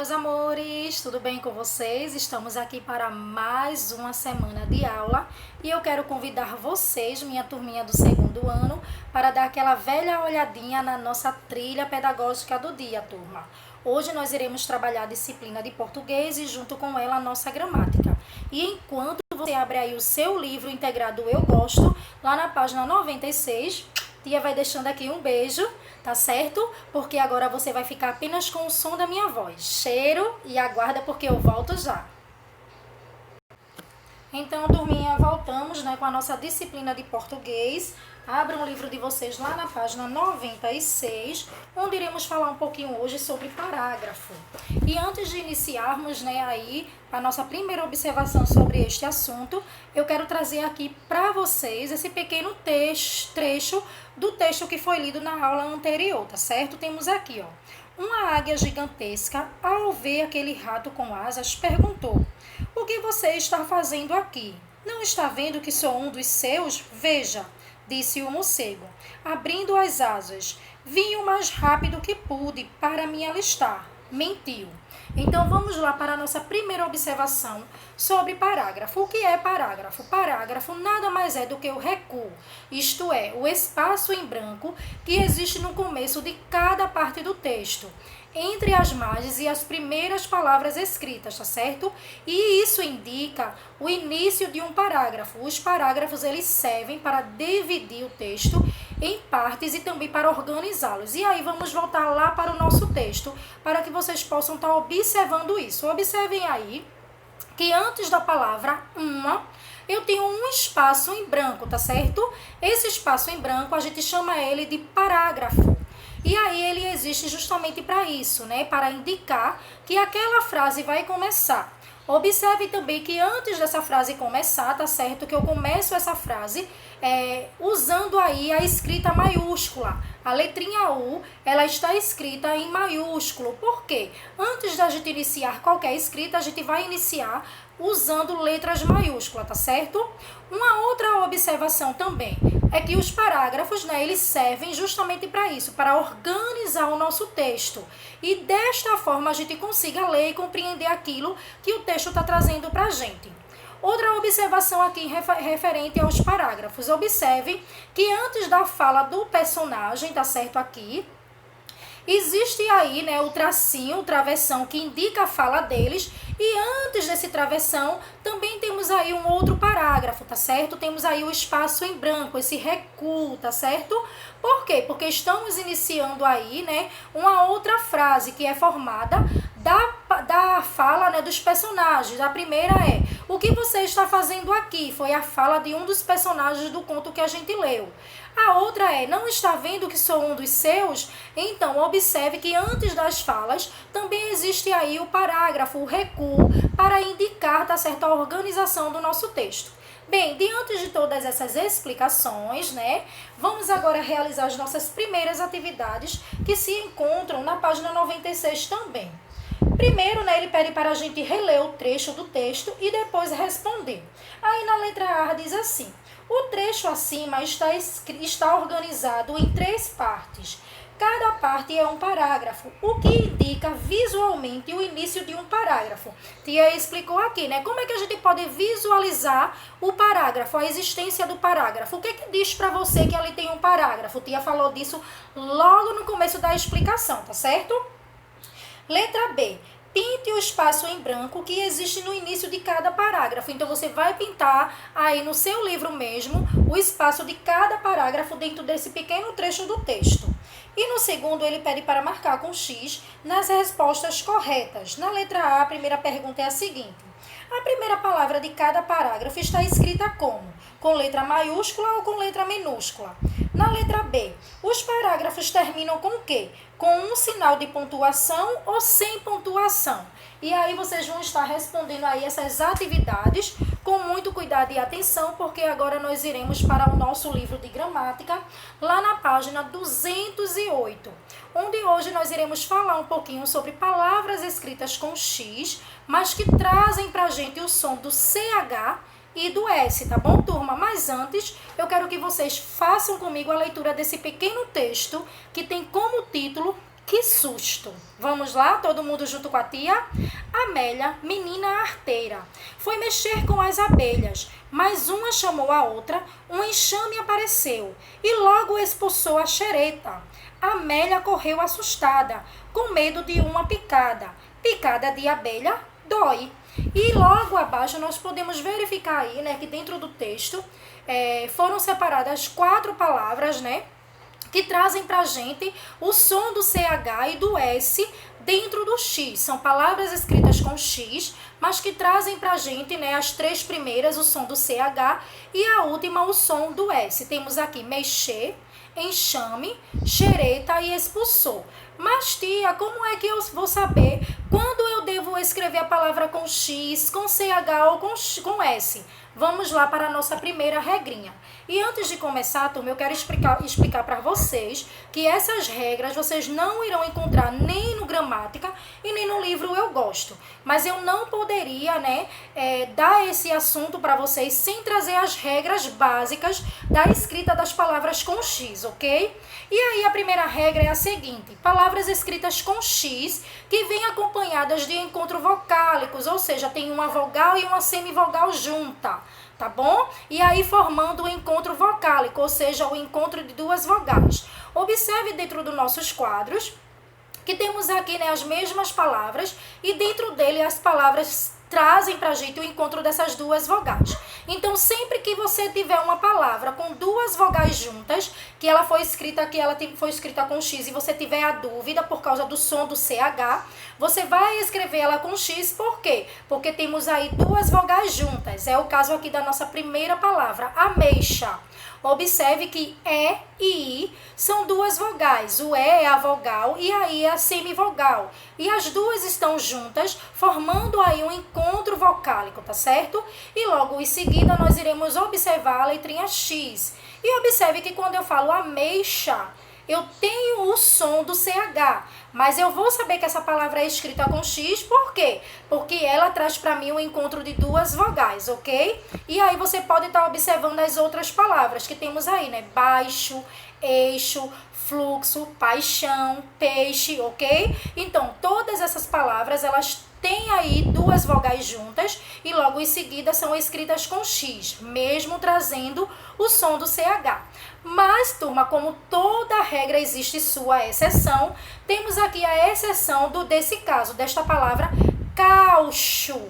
meus amores, tudo bem com vocês? Estamos aqui para mais uma semana de aula e eu quero convidar vocês, minha turminha do segundo ano, para dar aquela velha olhadinha na nossa trilha pedagógica do dia, turma. Hoje nós iremos trabalhar a disciplina de português e junto com ela a nossa gramática. E enquanto você abre aí o seu livro integrado Eu Gosto, lá na página 96, tia vai deixando aqui um beijo, tá certo? Porque agora você vai ficar apenas com o som da minha voz. Cheiro e aguarda porque eu volto já. Então, turminha, voltamos, né, com a nossa disciplina de português. Abra um livro de vocês lá na página 96, onde iremos falar um pouquinho hoje sobre parágrafo. E antes de iniciarmos, né, aí a nossa primeira observação sobre este assunto, eu quero trazer aqui para vocês esse pequeno trecho do texto que foi lido na aula anterior, tá certo? Temos aqui, ó. Uma águia gigantesca, ao ver aquele rato com asas, perguntou: "O que você está fazendo aqui? Não está vendo que sou um dos seus? Veja", disse o morcego, abrindo as asas. "Vim o mais rápido que pude para me alistar." Mentiu. Então vamos lá para a nossa primeira observação sobre parágrafo. O que é parágrafo? Parágrafo nada mais é do que o recuo, isto é, o espaço em branco que existe no começo de cada parte do texto, entre as margens e as primeiras palavras escritas, tá certo? E isso indica o início de um parágrafo. Os parágrafos, eles servem para dividir o texto em partes e também para organizá-los. E aí vamos voltar lá para o nosso texto, para que vocês possam estar observando isso. Observem aí que antes da palavra uma, eu tenho um espaço em branco, tá certo? Esse espaço em branco, a gente chama ele de parágrafo. E aí ele existe justamente para isso, né? Para indicar que aquela frase vai começar. Observe também que antes dessa frase começar, tá certo? Que eu começo essa frase usando aí a escrita maiúscula. A letrinha U, ela está escrita em maiúsculo. Por quê? Antes da gente iniciar qualquer escrita, a gente vai iniciar usando letras maiúsculas, tá certo? Uma outra observação também é que os parágrafos, né, eles servem justamente para isso, para organizar o nosso texto. E desta forma a gente consiga ler e compreender aquilo que o texto está trazendo para a gente. Outra observação aqui referente aos parágrafos. Observe que antes da fala do personagem, tá certo aqui, existe aí, né, o tracinho, o travessão que indica a fala deles. E antes desse travessão, também temos aí um outro parágrafo, tá certo? Temos aí o espaço em branco, esse recuo, tá certo? Por quê? Porque estamos iniciando aí, né, uma outra frase que é formada da fala, né, dos personagens. A primeira é: "O que você está fazendo aqui?" Foi a fala de um dos personagens do conto que a gente leu. A outra é: "Não está vendo que sou um dos seus?" Então, observe que antes das falas também existe aí o parágrafo, o recuo, para indicar, tá certo, a organização do nosso texto. Bem, diante de todas essas explicações, né, vamos agora realizar as nossas primeiras atividades que se encontram na página 96 também. Primeiro, né, ele pede para a gente reler o trecho do texto e depois responder. Aí na letra A diz assim: "O trecho acima está organizado em 3 partes. Cada parte é um parágrafo, o que indica visualmente o início de um parágrafo." Tia explicou aqui, né? Como é que a gente pode visualizar o parágrafo, a existência do parágrafo? O que diz para você que ali tem um parágrafo? Tia falou disso logo no começo da explicação, tá certo? Letra B. Pinte o espaço em branco que existe no início de cada parágrafo. Então, você vai pintar aí no seu livro mesmo o espaço de cada parágrafo dentro desse pequeno trecho do texto. E no segundo, ele pede para marcar com X nas respostas corretas. Na letra A, a primeira pergunta é a seguinte: a primeira palavra de cada parágrafo está escrita como? Com letra maiúscula ou com letra minúscula? Na letra B, os parágrafos terminam com o quê? Com um sinal de pontuação ou sem pontuação? E aí vocês vão estar respondendo aí essas atividades com muito cuidado e atenção, porque agora nós iremos para o nosso livro de gramática, lá na página 208, onde hoje nós iremos falar um pouquinho sobre palavras escritas com X, mas que trazem para a gente o som do CH e do S, tá bom, turma? Mas antes, eu quero que vocês façam comigo a leitura desse pequeno texto que tem como título Que susto! Vamos lá, todo mundo junto com a tia? Amélia, menina arteira, foi mexer com as abelhas, mas uma chamou a outra, um enxame apareceu e logo expulsou a xereta. Amélia correu assustada, com medo de uma picada. Picada de abelha dói. E logo abaixo nós podemos verificar aí, né, que dentro do texto foram separadas 4 palavras, né, que trazem pra gente o som do CH e do S dentro do X. São palavras escritas com X, mas que trazem pra gente, né, as 3 primeiras, o som do CH, e a última, o som do S. Temos aqui mexer, enxame, xereta e expulsou. Mas, tia, como é que eu vou saber quando eu devo escrever a palavra com X, com CH ou com S? Vamos lá para a nossa primeira regrinha. E antes de começar, turma, eu quero explicar para vocês que essas regras vocês não irão encontrar nem no Gramática e nem no livro Eu Gosto. Mas eu não poderia, né, dar esse assunto para vocês sem trazer as regras básicas da escrita das palavras com X, ok? E aí a primeira regra é a seguinte: palavras escritas com X que vêm acompanhadas de encontro vocálicos, ou seja, tem uma vogal e uma semivogal junta. Tá bom? E aí formando o encontro vocálico, ou seja, o encontro de 2 vogais. Observe dentro dos nossos quadros que temos aqui, né, as mesmas palavras e dentro dele as palavras trazem pra gente o encontro dessas 2 vogais. Então, sempre que você tiver uma palavra com 2 vogais juntas, que ela foi escrita com X e você tiver a dúvida por causa do som do CH, você vai escrever ela com X, por quê? Porque temos aí 2 vogais juntas. É o caso aqui da nossa primeira palavra, ameixa. Observe que E e I são 2 vogais. O E é a vogal e a I é a semivogal. E as 2 estão juntas, formando aí um encontro vocálico, tá certo? E logo em seguida nós iremos observar a letrinha X. E observe que quando eu falo ameixa, eu tenho o som do CH, mas eu vou saber que essa palavra é escrita com X, por quê? Porque ela traz para mim o encontro de 2 vogais, ok? E aí você pode estar observando as outras palavras que temos aí, né? Baixo, eixo, fluxo, paixão, peixe, ok? Então, todas essas palavras, elas têm aí 2 vogais juntas e logo em seguida são escritas com X, mesmo trazendo o som do CH. Mas, turma, como toda regra existe sua exceção, temos aqui a exceção desse caso, desta palavra caucho.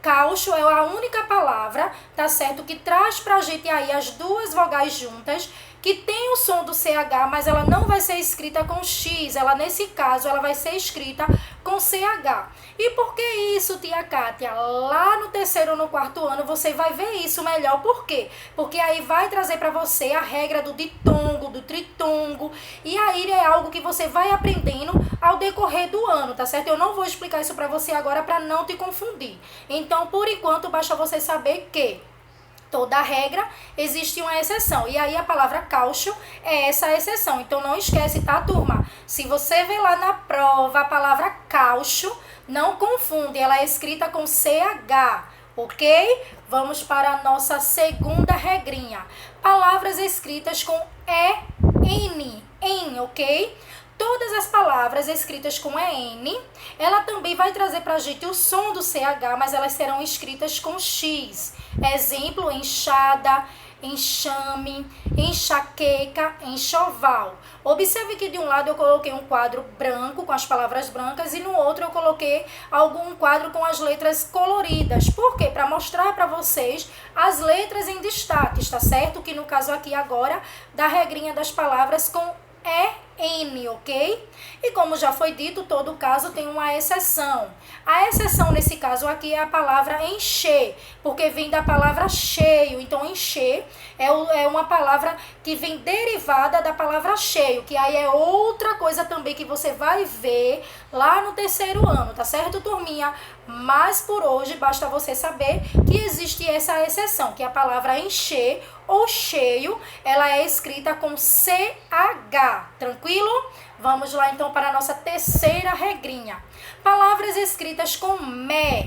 Caucho é a única palavra, tá certo, que traz pra gente aí as 2 vogais juntas, que tem o som do CH, mas ela não vai ser escrita com X, ela nesse caso ela vai ser escrita com CH. E por que isso, tia Kátia? Lá no 3º ou no 4º ano você vai ver isso melhor. Por quê? Porque aí vai trazer para você a regra do ditongo, do tritongo, e aí é algo que você vai aprendendo ao decorrer do ano, tá certo? Eu não vou explicar isso para você agora para não te confundir. Então, por enquanto, basta você saber que toda regra existe uma exceção. E aí a palavra caucho é essa exceção. Então não esquece, tá, turma? Se você vê lá na prova a palavra caucho, não confunde. Ela é escrita com CH, ok? Vamos para a nossa segunda regrinha. Palavras escritas com EN, ok? Todas as palavras escritas com EN, ela também vai trazer para a gente o som do CH, mas elas serão escritas com X. Exemplo, enxada, enxame, enxaqueca, enxoval. Observe que de um lado eu coloquei um quadro branco com as palavras brancas e no outro eu coloquei algum quadro com as letras coloridas. Por quê? Para mostrar para vocês as letras em destaque, tá certo? Que no caso aqui agora da regrinha das palavras com EN, ok? E como já foi dito, todo caso tem uma exceção. A exceção nesse caso aqui é a palavra encher, porque vem da palavra cheio. Então, encher é uma palavra que vem derivada da palavra cheio, que aí é outra coisa também que você vai ver lá no 3º ano, tá certo, turminha? Mas por hoje basta você saber que existe essa exceção, que a palavra encher ou cheio, ela é escrita com CH, tranquilo? Vamos lá então para a nossa 3ª regrinha. Palavras escritas com me.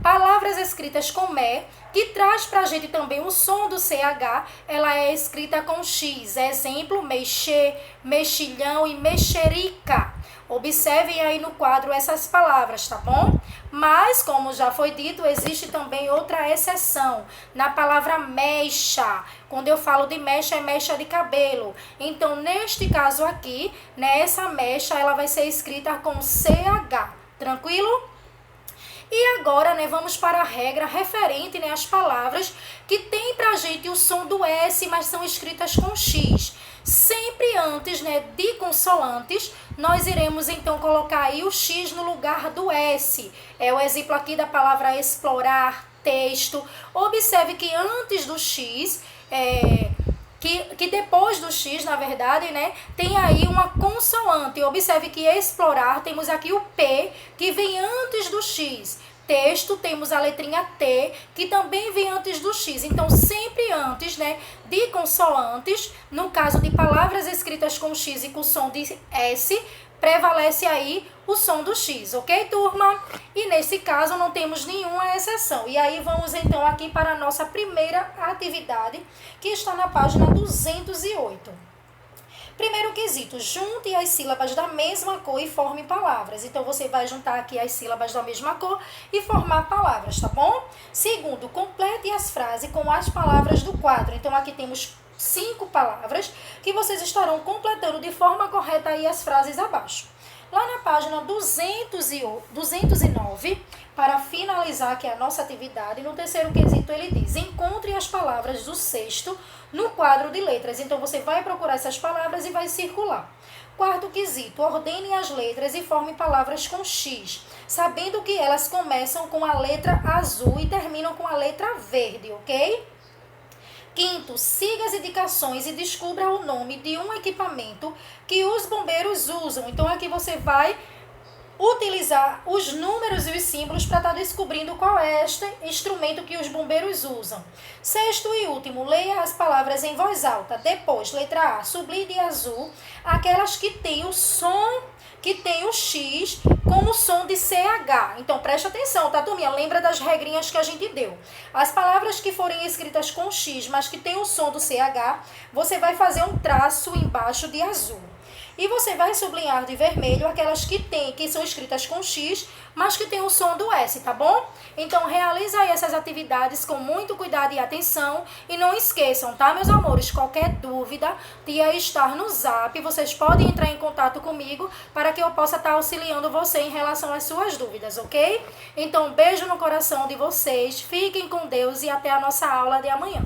Palavras escritas com me, que traz pra gente também o som do CH, ela é escrita com X. Exemplo, mexer, mexilhão e mexerica. Observem aí no quadro essas palavras, tá bom? Mas, como já foi dito, existe também outra exceção na palavra mecha. Quando eu falo de mecha, é mecha de cabelo. Então, neste caso aqui, né, essa mecha ela vai ser escrita com CH. Tranquilo? E agora, né, vamos para a regra referente, né, às palavras que tem pra gente o som do S, mas são escritas com X. Sempre antes, né, de consoantes, nós iremos então colocar aí o X no lugar do S. É o exemplo aqui da palavra explorar, texto. Observe que antes do X, que depois do X, na verdade, né, tem aí uma consoante. Observe que explorar, temos aqui o P, que vem antes do X. Texto, temos a letrinha T, que também vem antes do X. Então, sempre antes, né, de consoantes, no caso de palavras escritas com X e com som de S, prevalece aí o som do X, ok, turma? E nesse caso não temos nenhuma exceção. E aí vamos então aqui para a nossa primeira atividade, que está na página 208. Primeiro quesito, junte as sílabas da mesma cor e forme palavras. Então, você vai juntar aqui as sílabas da mesma cor e formar palavras, tá bom? Segundo, complete as frases com as palavras do quadro. Então, aqui temos 5 palavras que vocês estarão completando de forma correta aí as frases abaixo. Lá na página 209, para finalizar aqui a nossa atividade, no terceiro quesito ele diz: encontre as palavras do sexto no quadro de letras. Então, você vai procurar essas palavras e vai circular. Quarto quesito, ordene as letras e forme palavras com X, sabendo que elas começam com a letra azul e terminam com a letra verde, ok? Quinto, siga as indicações e descubra o nome de um equipamento que os bombeiros usam. Então, aqui você vai utilizar os números e os símbolos para estar descobrindo qual é este instrumento que os bombeiros usam. Sexto e último, leia as palavras em voz alta. Depois, letra A, sublinhe de azul aquelas que têm o som, que tem o X como som de CH. Então, preste atenção, tá, turminha? Lembra das regrinhas que a gente deu. As palavras que forem escritas com X, mas que tem o som do CH, você vai fazer um traço embaixo de azul. E você vai sublinhar de vermelho aquelas que são escritas com X, mas que tem o som do S, tá bom? Então, realiza aí essas atividades com muito cuidado e atenção. E não esqueçam, tá, meus amores? Qualquer dúvida, tia estar no Zap. Vocês podem entrar em contato comigo para que eu possa estar auxiliando você em relação às suas dúvidas, ok? Então, um beijo no coração de vocês. Fiquem com Deus e até a nossa aula de amanhã.